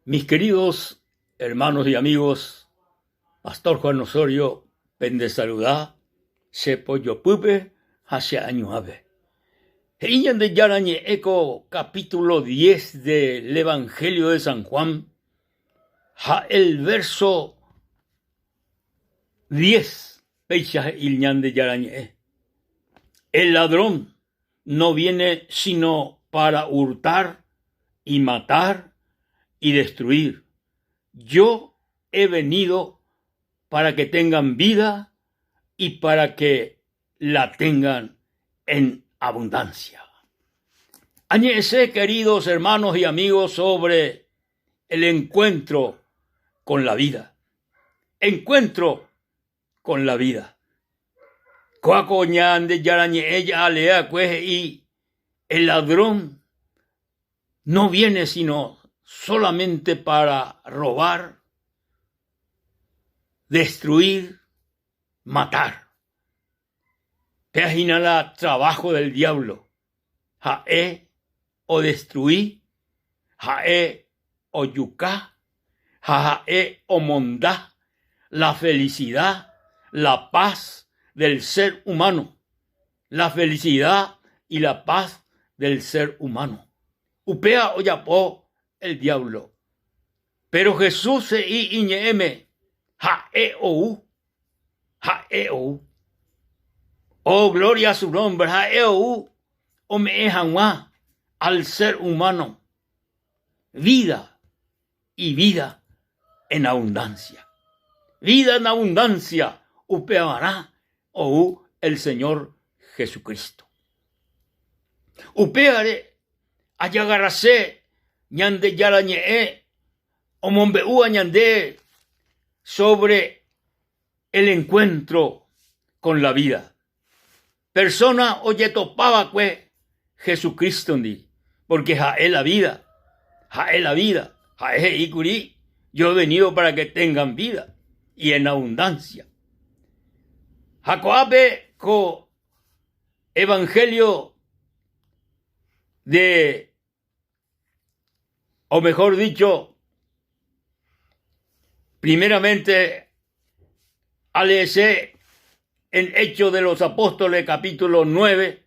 Mis queridos hermanos y amigos, Pastor Juan Osorio, pende saludá, sepo yo pupe, hacia año ave. Iñan de Yarañe Eco, capítulo 10 del Evangelio de San Juan, el verso 10, peixa Iñan de Yarañe. El ladrón no viene sino para hurtar y matar y destruir. Yo he venido para que tengan vida y para que la tengan en abundancia. Añese, queridos hermanos y amigos, sobre el encuentro con la vida. Encuentro con la vida. Y el ladrón no viene sino solamente para robar, destruir, matar. Página trabajo del diablo. Jae o destruí, jae o yucá, jae o mondá, la felicidad, la paz del ser humano. La felicidad y la paz del ser humano. Upea o yapó el diablo. Pero Jesús se iñeme, jae o u. Oh, gloria a su nombre, jae o me ejanwa al ser humano. Vida y vida en abundancia. Vida en abundancia, upeará o el Señor Jesucristo. Upeare, ayagarase, ñande yarañe, o mombeúa ñande, sobre el encuentro con la vida. Persona oye topaba que Jesucristo ni, porque jae la vida, jae ikuri, yo he venido para que tengan vida y en abundancia. Jacoabe co evangelio de, o mejor dicho, primeramente, alece en Hechos de los Apóstoles, capítulo 9,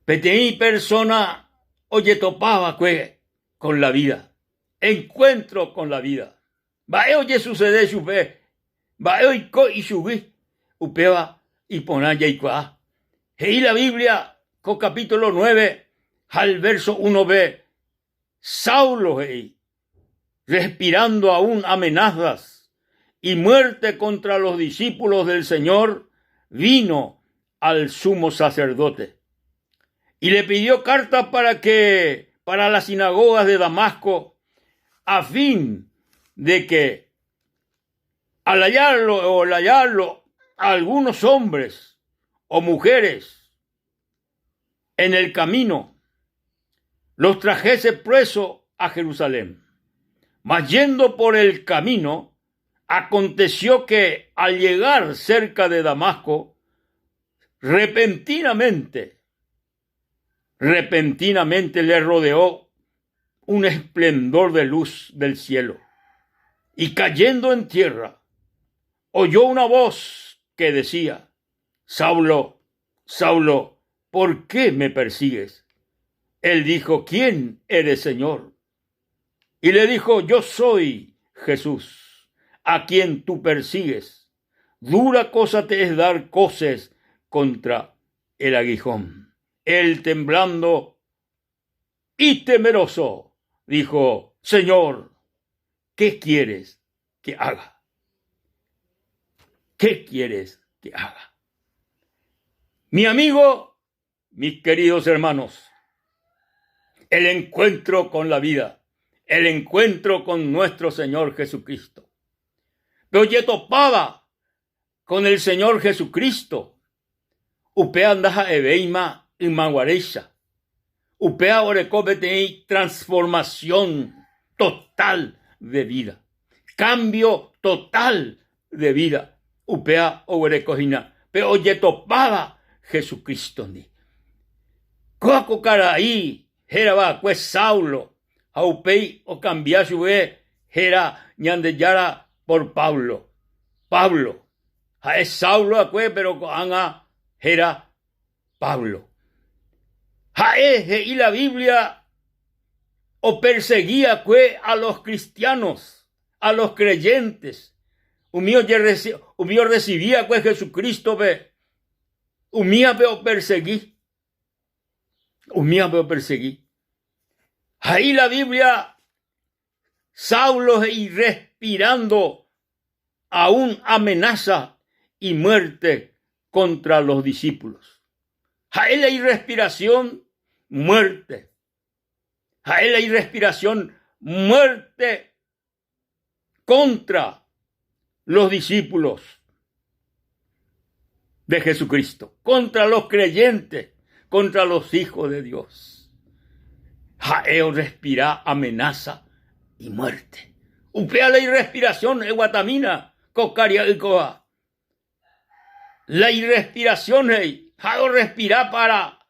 petei persona oye topaba con la vida, encuentro con la vida. Va oye sucede su fe, va hoy co y subí, upeba y ponaya y cuá. Y la Biblia, con capítulo 9, al verso 1b, Saulo, respirando aún amenazas y muerte contra los discípulos del Señor, vino al sumo sacerdote y le pidió carta para las sinagogas de Damasco, a fin de que al hallarlo algunos hombres o mujeres en el camino, los trajese preso a Jerusalén. Mas yendo por el camino, aconteció que al llegar cerca de Damasco, repentinamente le rodeó un esplendor de luz del cielo. Y cayendo en tierra, oyó una voz que decía: Saulo, Saulo, ¿por qué me persigues? Él dijo: ¿Quién eres, Señor? Y le dijo: yo soy Jesús, a quien tú persigues. Dura cosa te es dar coces contra el aguijón. Él, temblando y temeroso, dijo: Señor, ¿qué quieres que haga? ¿Qué quieres que haga? Mi amigo, mis queridos hermanos, el encuentro con la vida, el encuentro con nuestro Señor Jesucristo. Pero yo topaba con el Señor Jesucristo. Upea andaja ebeima y maguarecha. Upea orecobete transformación total de vida. Cambio total de vida. Upea orecojina. Pero yo topaba Jesucristo ni. Coaco caraí, Jeraba, pues Saulo, Jaupei o cambiar su era ñandeyara por Pablo. Pablo. Es Saulo acue, pero anga era Pablo. Y la Biblia o perseguía acue a los cristianos, a los creyentes. Humío recibía acue Jesucristo ve. Humía veo perseguí. Humía veo perseguí. Ahí la Biblia, Saulo y respirando aún amenaza y muerte contra los discípulos. Ahí la respiración, muerte. Ahí la respiración, muerte contra los discípulos de Jesucristo, contra los creyentes, contra los hijos de Dios. Jaeo respira amenaza y muerte. Upea la irrespiración, guatamina, cocaria y coa. La irrespiración, jaeo respira para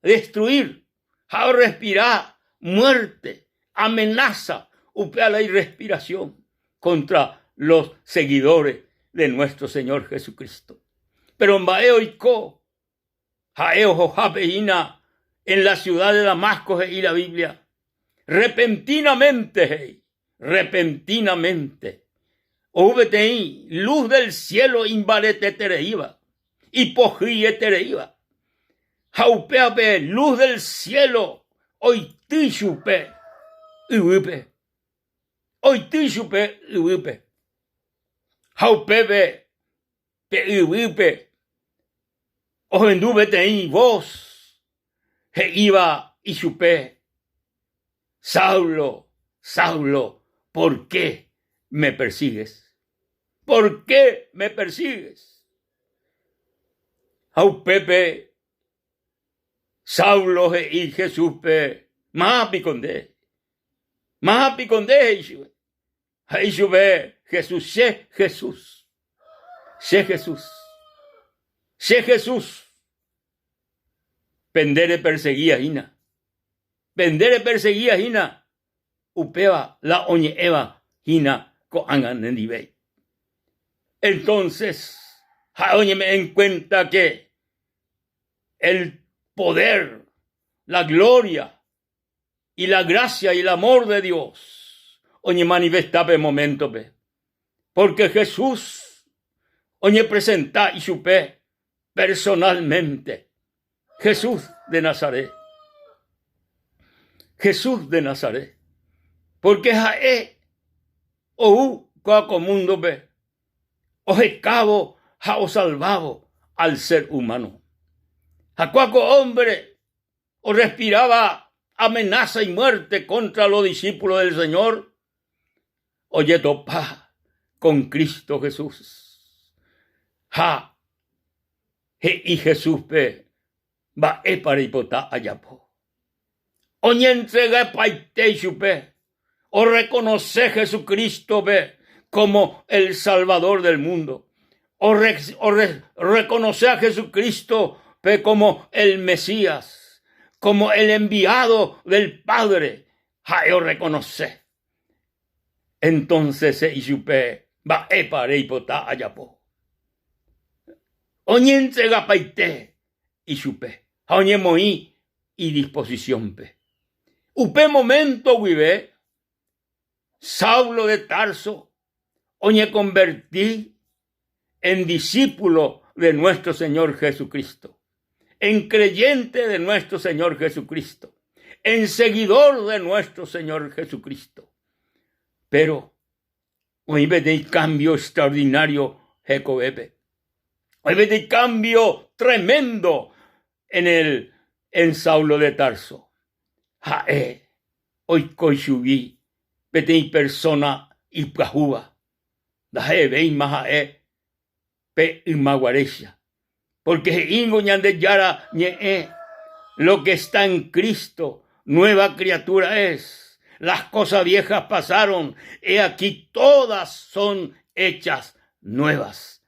destruir, jaeo respira muerte, amenaza, upea la irrespiración contra los seguidores de nuestro Señor Jesucristo. Pero en Baeo y Co, Jaeo Jojapeina, en la ciudad de Damasco y la Biblia, repentinamente, OVTI, luz del cielo invalete tereiva, hipogíe tereiva, jaupeape, luz del cielo, oitishupe, uipe, oitishupe, uipe, jaupepe, pe uipe, ovenduvete vos, he iba y supe, Saulo, Saulo, ¿por qué me persigues? ¿Por qué me persigues? Au Pepe, Saulo y Jesús pe, más piconde, ahí sube Jesús, sé Jesús, pendere perseguía hina, upeba la oñeeva hina ko angan nendibei. Entonces, me en cuenta que el poder, la gloria y la gracia y el amor de Dios, oye manifestaba en momento, porque Jesús, oye presenta y supe personalmente, Jesús de Nazaret, porque jae ou coaco mundo ve, o cabo jao salvado al ser humano. A cuaco hombre o respiraba amenaza y muerte contra los discípulos del Señor, oye topa con Cristo Jesús. Y Jesús pe va para hipotá ayapo. Oye entrega paite chupe, o reconoce Jesucristo ve como el Salvador del mundo, o reconoce a Jesucristo ve como el Mesías, como el enviado del Padre, o reconoce. Entonces se chupe va para hipotá ayapo. Oye entrega paite y chupe, oye moí y disposición pe. Upe momento vive, Saulo de Tarso, oye convertí en discípulo de nuestro Señor Jesucristo, en creyente de nuestro Señor Jesucristo, en seguidor de nuestro Señor Jesucristo. Pero hoy ve de cambio extraordinario, Jacobebe. Hoy ve de cambio tremendo en Saulo de Tarso. Hoy coixubi, petei persona y pajuba, daje vein majae, pe imaguarecha, porque ingo ñande yara ñe, lo que está en Cristo, nueva criatura es, las cosas viejas pasaron, he aquí todas son hechas nuevas.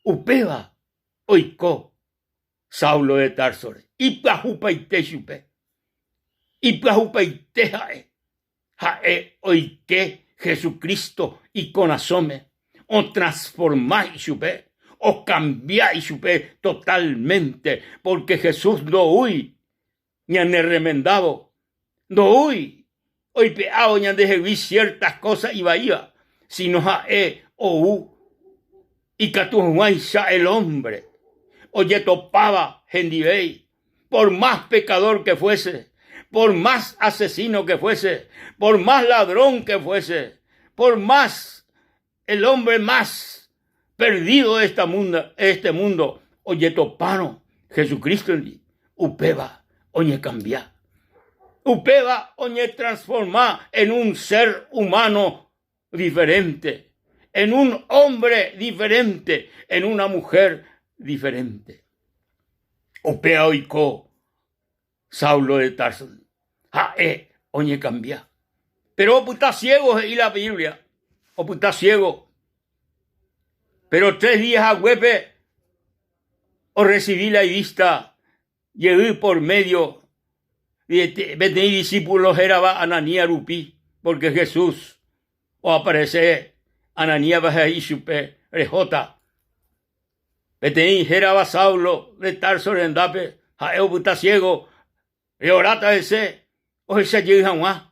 Upeba, oiko, Saulo de Tarso, y pajupa y teshupe. Y plahupeitejae, hoy que Jesucristo y conasome, o transformáis chupe, o cambiáis chupe totalmente, porque Jesús no huye, ni han remendado, no huye, hoy peao ni han de ciertas cosas y vaya, sino y catuhuaisha el hombre, oye topaba gendibey, por más pecador que fuese, por más asesino que fuese, por más ladrón que fuese, por más el hombre más perdido de este mundo, oye topano Jesucristo upeba, oye cambia, upeba, oye transforma en un ser humano diferente, en un hombre diferente, en una mujer diferente. Upea oiko Saulo de Tarso, oye cambia. Pero puta ciego y la Biblia, o puta ciego. Pero 3 días a huepe, o recibí la vista, llegué por medio de discípulos era Ananías Rupi, porque Jesús, o aparece Ananías Bajaishupe, rejota. Betení era Saulo de Tarso rendape, o puta ciego, reorata ese, o ese llega más.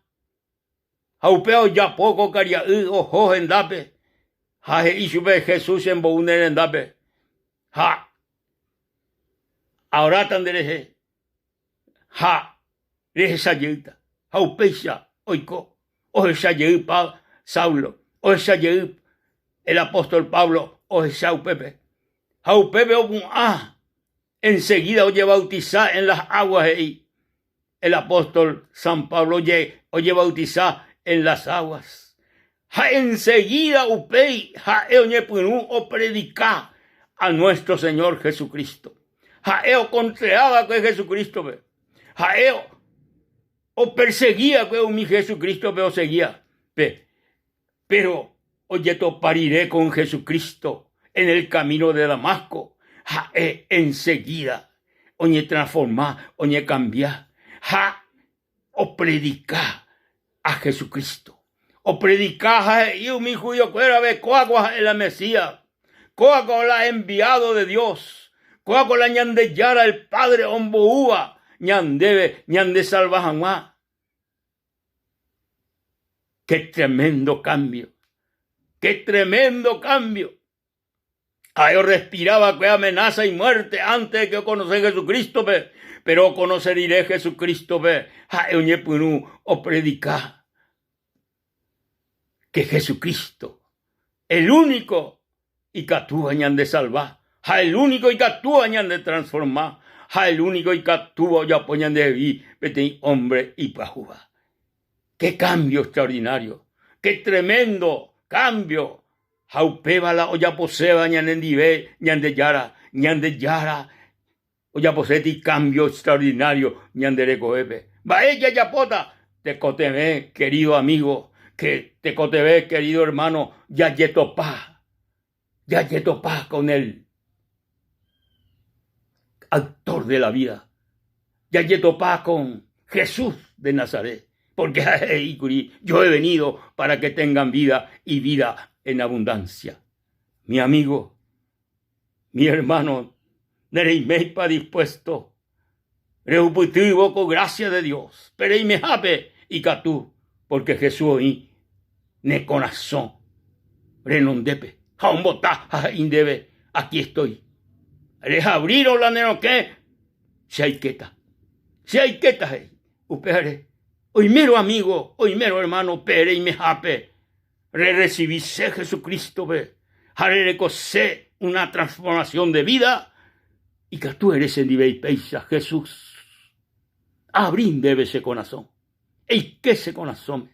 Haupeo ya poco caria ojo endape. Ha isube Jesús en boune endape. Ha. Ahora tandereje. Ha. Reje sayita. Haupeisha oiko. O esa pa Saulo. O esa el apóstol Pablo. O esa Pepe. Haupepe enseguida oye bautizar en las aguas ahí. El apóstol San Pablo oye bautizar en las aguas. Enseguida upei o predicar a nuestro Señor Jesucristo. O contraaba que Jesucristo ve. O perseguía que mi Jesucristo o seguía. Pero oye topariré con Jesucristo en el camino de Damasco. Enseguida oye transformar, oye cambiar. O predicar a Jesucristo. O predicar y mi judío fuera de coagua en la Mesías. Coagua la enviado de Dios. Coagua la ñandeyara el Padre omboúa. ñande salvajamá. Qué tremendo cambio. Qué tremendo cambio. Yo respiraba que amenaza y muerte antes de que conocer a Jesucristo, pero conoceré a Jesucristo, o predicar que Jesucristo, el único, y que actúa de salvar, el único y que actúa de transformar, el único y que actúa y apoyan de vivir, hombre y pajuba. Qué cambio extraordinario, qué tremendo cambio. Jaupeba la olla poseba ñanendive, ñandeyara, olla poseti cambio extraordinario, ñanderecoepe. Va ella yapota, te cotebe, querido amigo, que te cotebe, querido hermano, ya yetopá con él, autor de la vida, ya yetopá con Jesús de Nazaret, porque yo he venido para que tengan vida y vida en abundancia. Mi amigo, mi hermano, nereimeipa dispuesto, reuputivo con gracia de Dios, pereimejape y catú, porque Jesús hoy ne corazón, renondepe, jaumbotá, indebe, aquí estoy. Les abrieron la nenoque, si hay queta, upere, hoy mero amigo, hoy mero hermano, pereimejape, recibíse Jesucristo, recosé una transformación de vida y que tú eres en Peisa, Jesús. Abrinde ese corazón. Y que ese corazón.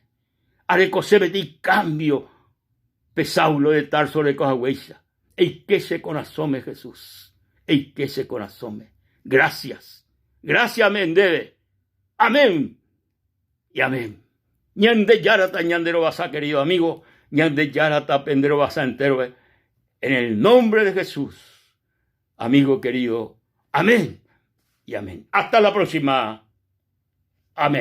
Recosé y cambio. Pesaulo de Tarso de Coahuesa. Y que ese corazón, Jesús. Y que ese corazón. Gracias. Gracias, amén, debe. Amén. Y amén. Ñande yarata ñandero basa, querido amigo. Ñande yarata pendero basa entero. En el nombre de Jesús, amigo querido. Amén y amén. Hasta la próxima. Amén.